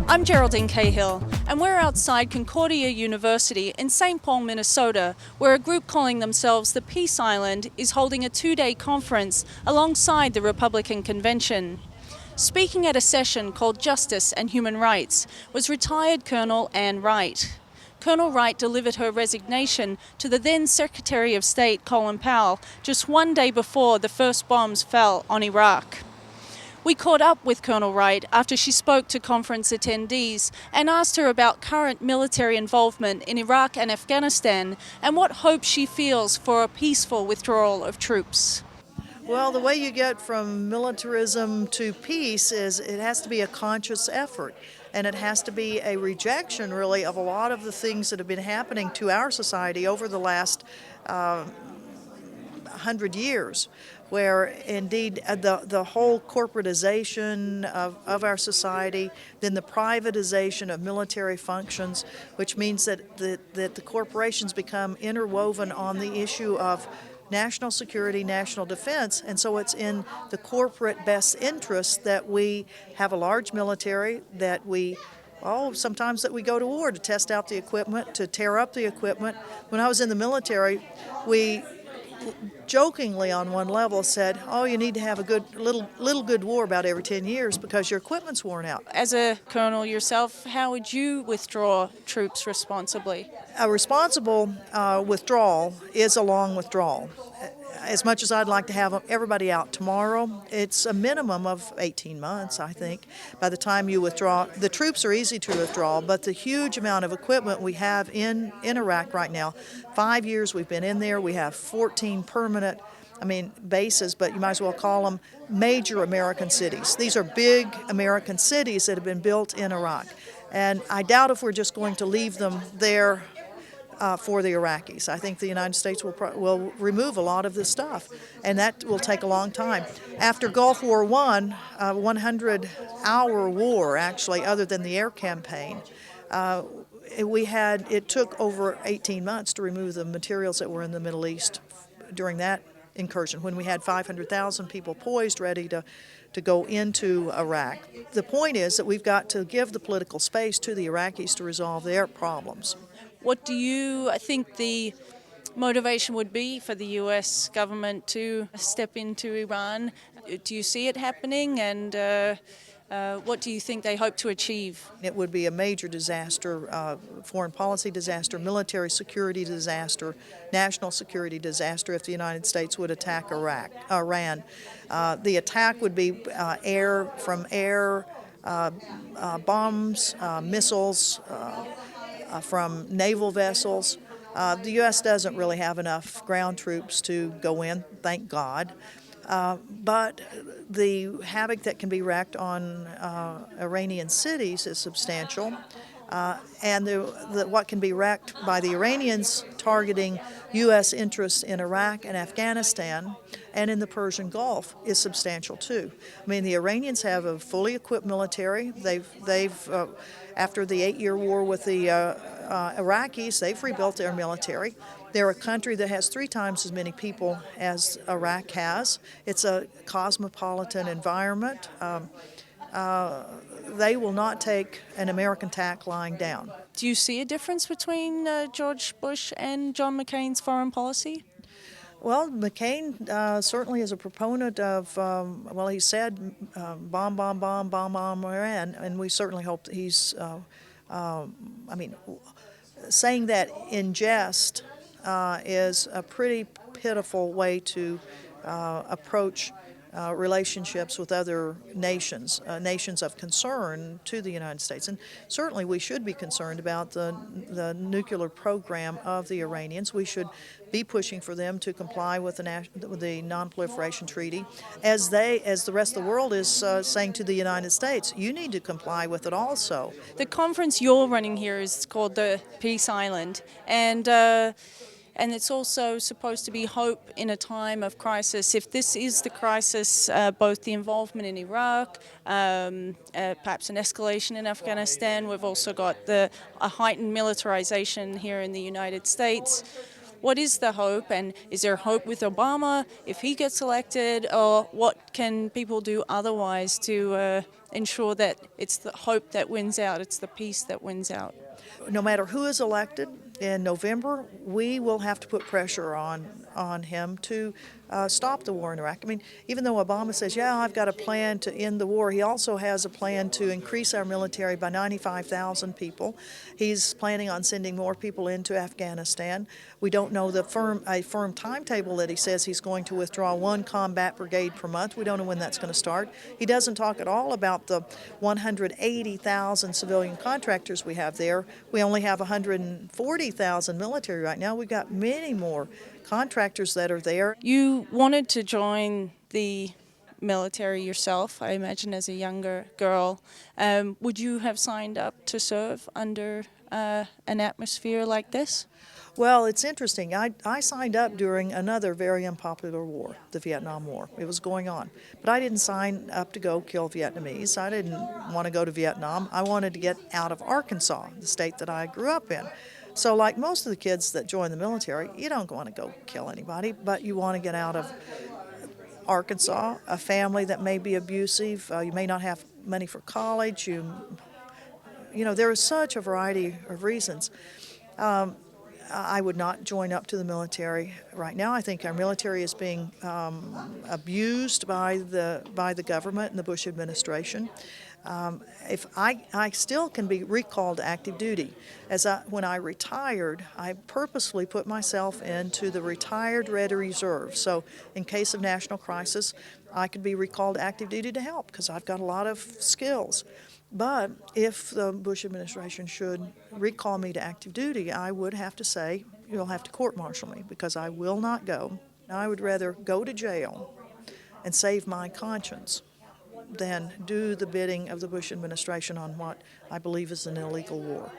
I'm Geraldine Cahill, and we're outside Concordia University in St. Paul, Minnesota, where a group calling themselves the Peace Island is holding a two-day conference alongside the Republican Convention. Speaking at a session called Justice and Human Rights was retired Colonel Ann Wright. Colonel Wright delivered her resignation to the then Secretary of State Colin Powell just one day before the first bombs fell on Iraq. We caught up with Colonel Wright after she spoke to conference attendees and asked her about current military involvement in Iraq and Afghanistan and what hope she feels for a peaceful withdrawal of troops. Well, the way you get from militarism to peace is it has to be a conscious effort, and it has to be a rejection, really, of a lot of the things that have been happening to our society over the last 100 years, where indeed the whole corporatization of our society, then the privatization of military functions, which means that the corporations become interwoven on the issue of national security, national defense, and so it's in the corporate best interest that we have a large military, that we sometimes that we go to war to test out the equipment, to tear up the equipment. When I was in the military, we jokingly on one level said, you need to have a good little good war about every 10 years because your equipment's worn out. As a colonel yourself, how would you withdraw troops responsibly? A responsible withdrawal is a long withdrawal. As much as I'd like to have everybody out tomorrow, it's a minimum of 18 months, I think. By the time you withdraw, the troops are easy to withdraw, but the huge amount of equipment we have in Iraq right now, 5 years we've been in there, we have 14 permanent bases, but you might as well call them major American cities. These are big American cities that have been built in Iraq. And I doubt if we're just going to leave them there for the Iraqis. I think the United States will remove a lot of this stuff, and that will take a long time. After Gulf War I, 100-hour war, actually, other than the air campaign, it took over 18 months to remove the materials that were in the Middle East during that incursion, when we had 500,000 people poised, ready to go into Iraq. The point is that we've got to give the political space to the Iraqis to resolve their problems. What do you think the motivation would be for the U.S. government to step into Iran? Do you see it happening, and what do you think they hope to achieve? It would be a major disaster, foreign policy disaster, military security disaster, national security disaster if the United States would attack Iran. The attack would be air, bombs, missiles, from naval vessels. The U.S. doesn't really have enough ground troops to go in, thank God. But the havoc that can be wreaked on Iranian cities is substantial. And what can be wreaked by the Iranians targeting U.S. interests in Iraq and Afghanistan and in the Persian Gulf is substantial too. The Iranians have a fully equipped military. They've after the 8-year war with the Iraqis, they've rebuilt their military. They're a country that has 3 times as many people as Iraq has. It's a cosmopolitan environment. They will not take an American tank lying down. Do you see a difference between George Bush and John McCain's foreign policy? Well, McCain certainly is a proponent of, he said bomb Iran, and we certainly hope that he's, saying that in jest is a pretty pitiful way to approach relationships with other nations, nations of concern to the United States. And certainly we should be concerned about the nuclear program of the Iranians. We should be pushing for them to comply with the Non-Proliferation Treaty, as the rest of the world is saying to the United States, you need to comply with it also. The conference you're running here is called the Peace Island, and it's also supposed to be hope in a time of crisis. If this is the crisis, both the involvement in Iraq, perhaps an escalation in Afghanistan, we've also got a heightened militarization here in the United States. what is the hope, and is there hope with Obama if he gets elected, or what can people do otherwise to ensure that it's the hope that wins out, it's the peace that wins out? No matter who is elected in November, we will have to put pressure on him to stop the war in Iraq. I mean, even though Obama says, yeah, I've got a plan to end the war, he also has a plan to increase our military by 95,000 people. He's planning on sending more people into Afghanistan. We don't know a firm timetable that he says he's going to withdraw 1 combat brigade per month. We don't know when that's going to start. He doesn't talk at all about the 180,000 civilian contractors we have there. We only have 140,000 military right now. We've got many more contractors that are there. You wanted to join the military yourself, I imagine, as a younger girl. Would you have signed up to serve under an atmosphere like this? Well, it's interesting. I signed up during another very unpopular war, the Vietnam War. It was going on. But I didn't sign up to go kill Vietnamese. I didn't want to go to Vietnam. I wanted to get out of Arkansas, the state that I grew up in. So like most of the kids that join the military, you don't want to go kill anybody, but you want to get out of Arkansas, a family that may be abusive. You may not have money for college. You know, there is such a variety of reasons. I would not join up to the military right now. I think our military is being abused by the government and the Bush administration. If I still can be recalled to active duty. When I retired, I purposefully put myself into the retired Retd reserve. So in case of national crisis, I could be recalled to active duty to help because I've got a lot of skills. But if the Bush administration should recall me to active duty, I would have to say, you'll have to court-martial me because I will not go. I would rather go to jail and save my conscience than do the bidding of the Bush administration on what I believe is an illegal war.